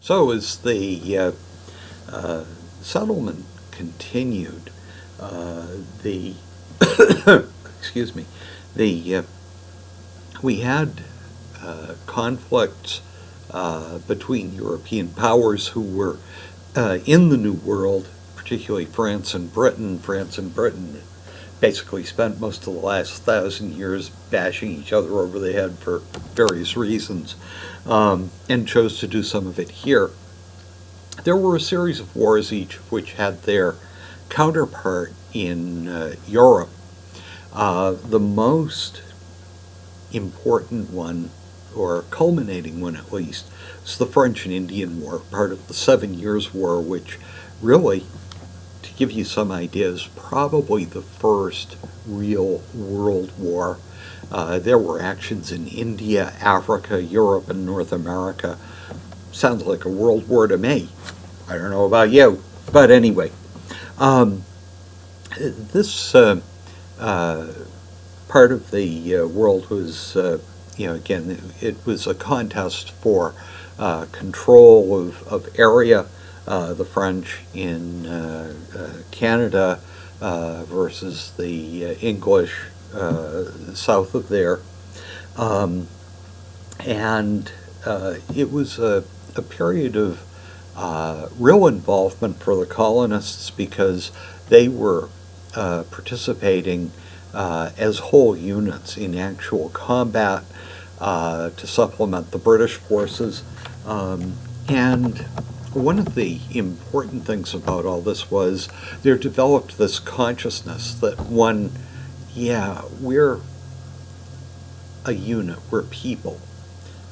So as the settlement continued, the excuse me, the we had conflicts between European powers who were in the New World, particularly France and Britain. France and Britain basically spent most of the last 1,000 years bashing each other over the head for various reasons, and chose to do some of it here. There were a series of wars, each of which had their counterpart in Europe. The most important one, or culminating one at least, is the French and Indian War, part of the 7 Years' War, which really, to give you some ideas, probably the first real world war. There were actions in India, Africa, Europe, and North America. Sounds like a world war to me. I don't know about you, but anyway. This part of the world was, again, it was a contest for control of area. The French in Canada versus the English south of there. And it was a period of real involvement for the colonists because they were participating as whole units in actual combat to supplement the British forces. And one of the important things about all this was there developed this consciousness that we're a unit, we're people,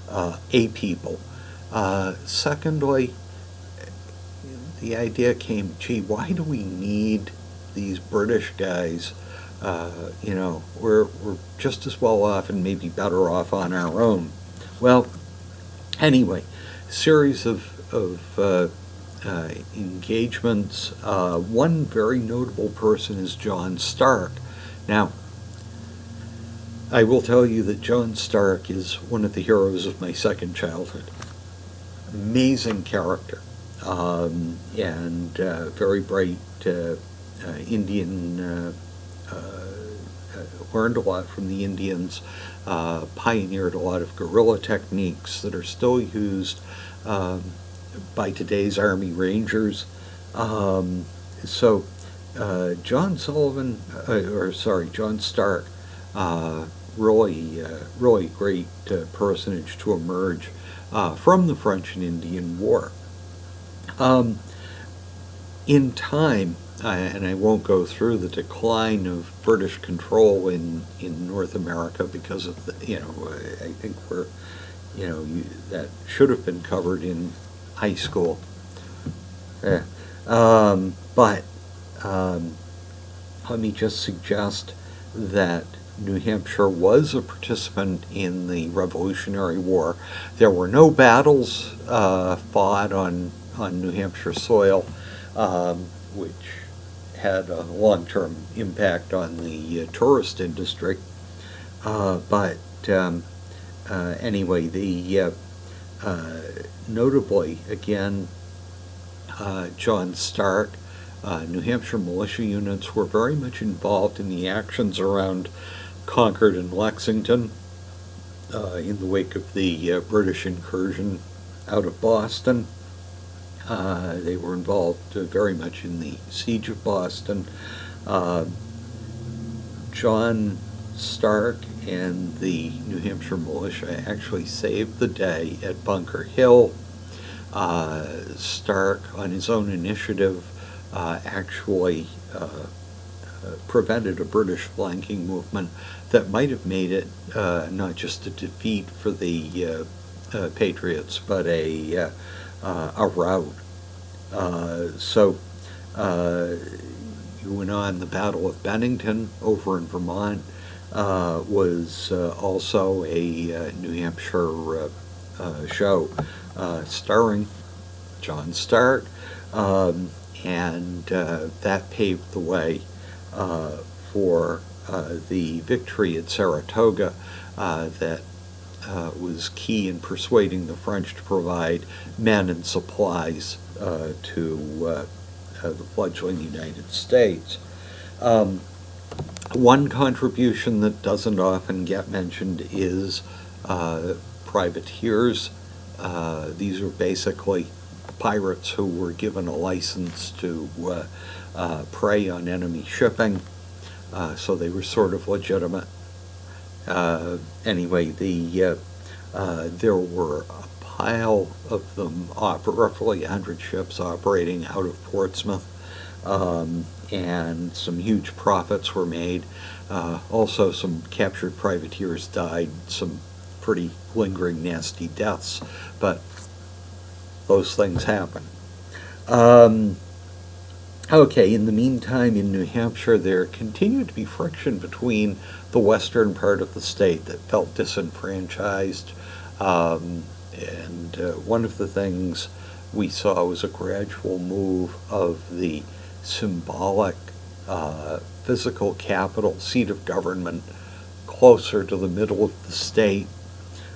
a people. Secondly, the idea came, gee, why do we need these British guys? We're just as well off and maybe better off on our own. Well, anyway, series of engagements. One very notable person is John Stark. Now, I will tell you that John Stark is one of the heroes of my second childhood. Amazing character, and very bright Indian, learned a lot from the Indians, pioneered a lot of guerrilla techniques that are still used by today's Army Rangers. John Stark, really great personage to emerge from the French and Indian War. In time, and I won't go through the decline of British control in North America because of the, I think that should have been covered in high school. But let me just suggest that New Hampshire was a participant in the Revolutionary War. There were no battles fought on New Hampshire soil, which had a long-term impact on the tourist industry. But anyway, notably, again, John Stark, New Hampshire militia units were very much involved in the actions around Concord and Lexington in the wake of the British incursion out of Boston. They were involved very much in the siege of Boston. John Stark and the New Hampshire militia actually saved the day at Bunker Hill. Stark, on his own initiative, actually prevented a British flanking movement that might have made it not just a defeat for the Patriots, but a rout. You went on. The Battle of Bennington over in Vermont was also a New Hampshire show starring John Stark, and that paved the way for the victory at Saratoga that was key in persuading the French to provide men and supplies to the fledgling United States. One contribution that doesn't often get mentioned is privateers. These are basically pirates who were given a license to prey on enemy shipping, so they were sort of legitimate. Anyway, there were a pile of them, roughly 100 ships operating out of Portsmouth, and some huge profits were made. Also, some captured privateers died, some pretty lingering, nasty deaths, but those things happen. Okay, in the meantime, in New Hampshire, there continued to be friction between the western part of the state that felt disenfranchised, and one of the things we saw was a gradual move of the symbolic physical capital, seat of government, closer to the middle of the state.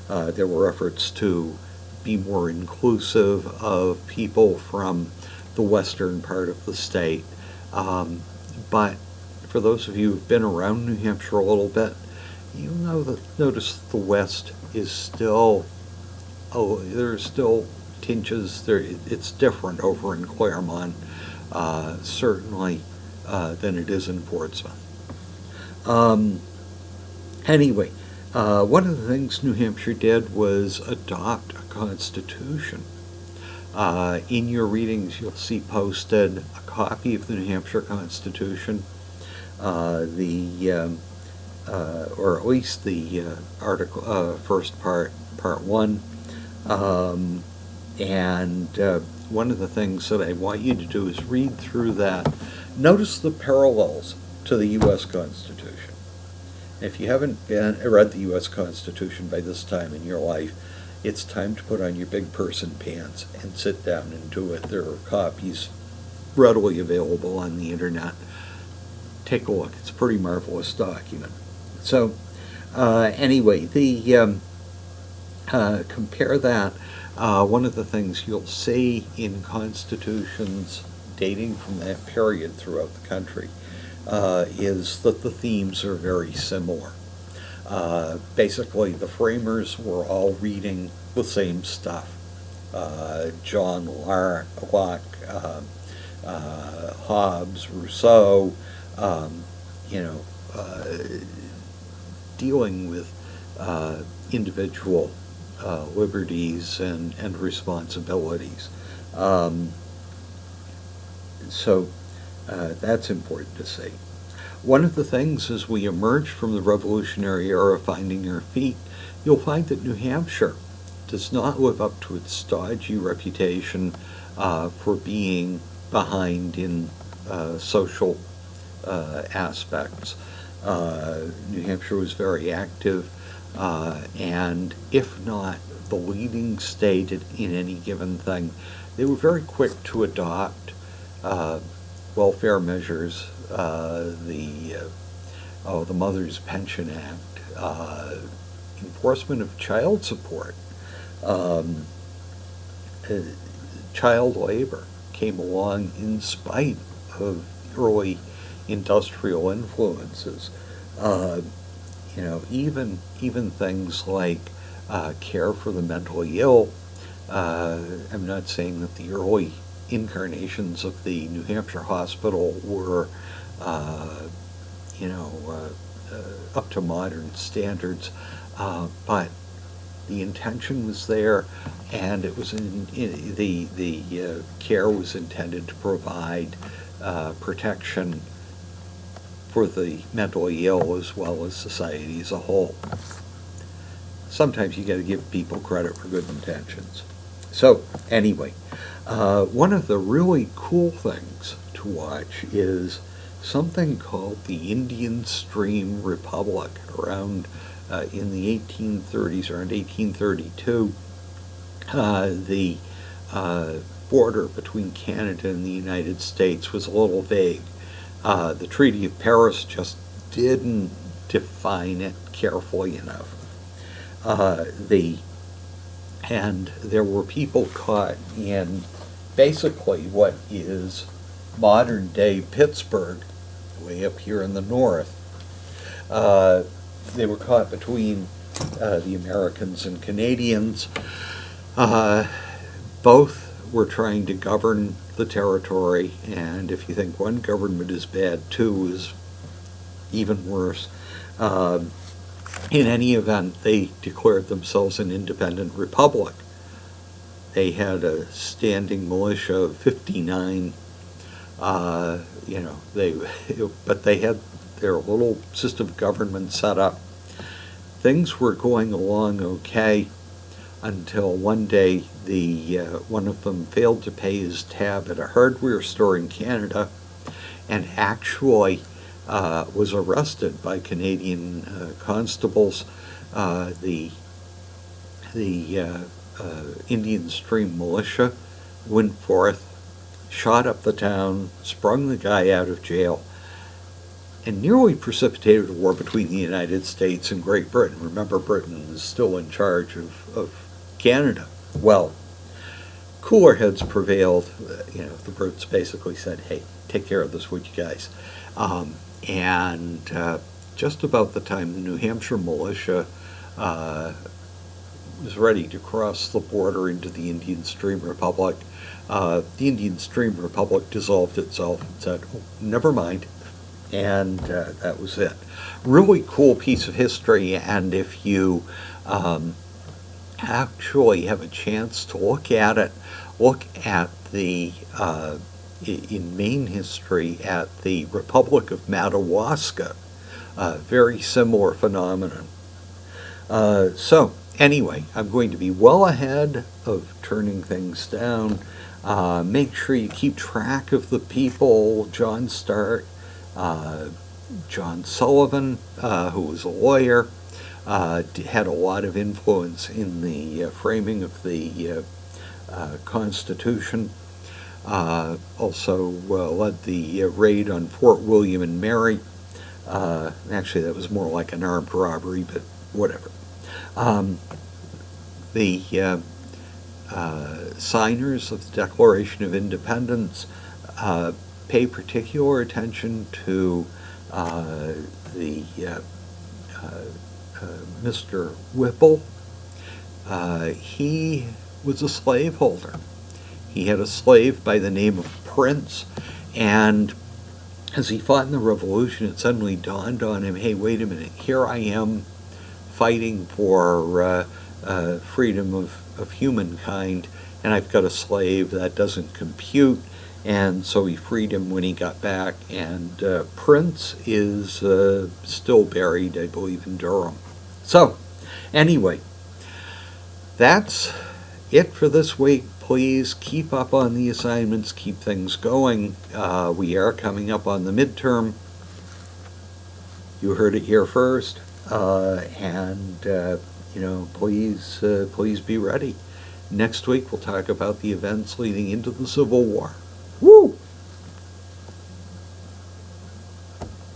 There were efforts to be more inclusive of people from the western part of the state. But for those of you who've been around New Hampshire a little bit, you know notice that the West is still, there's still tinges there. It's different over in Claremont, certainly, than it is in Portsmouth. Anyway, one of the things New Hampshire did was adopt a constitution. In your readings, you'll see posted a copy of the New Hampshire Constitution, or at least the article, first part 1. And one of the things that I want you to do is read through that. Notice the parallels to the U.S. Constitution. If you haven't read the U.S. Constitution by this time in your life, it's time to put on your big person pants and sit down and do it. There are copies readily available on the internet. Take a look. It's a pretty marvelous document. So anyway, compare that. One of the things you'll see in constitutions dating from that period throughout the country is that the themes are very similar. Basically, the framers were all reading the same stuff. John Locke, Hobbes, Rousseau, dealing with individual liberties and responsibilities. So that's important to see. One of the things as we emerge from the Revolutionary era finding our feet, you'll find that New Hampshire does not live up to its stodgy reputation for being behind in social aspects. New Hampshire was very active, and if not the leading state in any given thing, they were very quick to adopt welfare measures, the Mother's Pension Act, enforcement of child support, child labor came along in spite of early industrial influences. Even things like care for the mentally ill. I'm not saying that the early incarnations of the New Hampshire Hospital were, up to modern standards, but the intention was there, and it was the care was intended to provide protection for the mentally ill as well as society as a whole. Sometimes you got to give people credit for good intentions. So anyway, one of the really cool things to watch is something called the Indian Stream Republic around in the 1830s, around 1832. The border between Canada and the United States was a little vague. The Treaty of Paris just didn't define it carefully enough. And there were people caught in basically what is modern day Pittsburgh, way up here in the north. They were caught between the Americans and Canadians. Both were trying to govern the territory, and if you think one government is bad, two is even worse. In any event, they declared themselves an independent republic. They had a standing militia of 59. But they had their little system of government set up. Things were going along okay until one day one of them failed to pay his tab at a hardware store in Canada and actually was arrested by Canadian constables. The Indian Stream militia went forth, shot up the town, sprung the guy out of jail, and nearly precipitated a war between the United States and Great Britain. Remember, Britain was still in charge of Canada. Well, cooler heads prevailed. The Brits basically said, hey, take care of this, would you guys? And just about the time the New Hampshire militia was ready to cross the border into the Indian Stream Republic, the Indian Stream Republic dissolved itself and said, oh, never mind. And that was it. Really cool piece of history, and if you actually have a chance to look at it, look at the in Maine history at the Republic of Madawaska, very similar phenomenon. So anyway, I'm going to be well ahead of turning things down. Make sure you keep track of the people: John Stark, John Sullivan, who was a lawyer, had a lot of influence in the framing of the Constitution. Also led the raid on Fort William and Mary. Actually, that was more like an armed robbery, but whatever. The signers of the Declaration of Independence pay particular attention to Mr. Whipple. He was a slaveholder. He had a slave by the name of Prince, and as he fought in the Revolution, it suddenly dawned on him, hey, wait a minute, here I am fighting for freedom of humankind, and I've got a slave. That doesn't compute. And so he freed him when he got back, and Prince is still buried, I believe, in Durham. So, anyway, that's it for this week. Please keep up on the assignments, keep things going. We are coming up on the midterm. You heard it here first. Please be ready. Next week we'll talk about the events leading into the Civil War. Woo!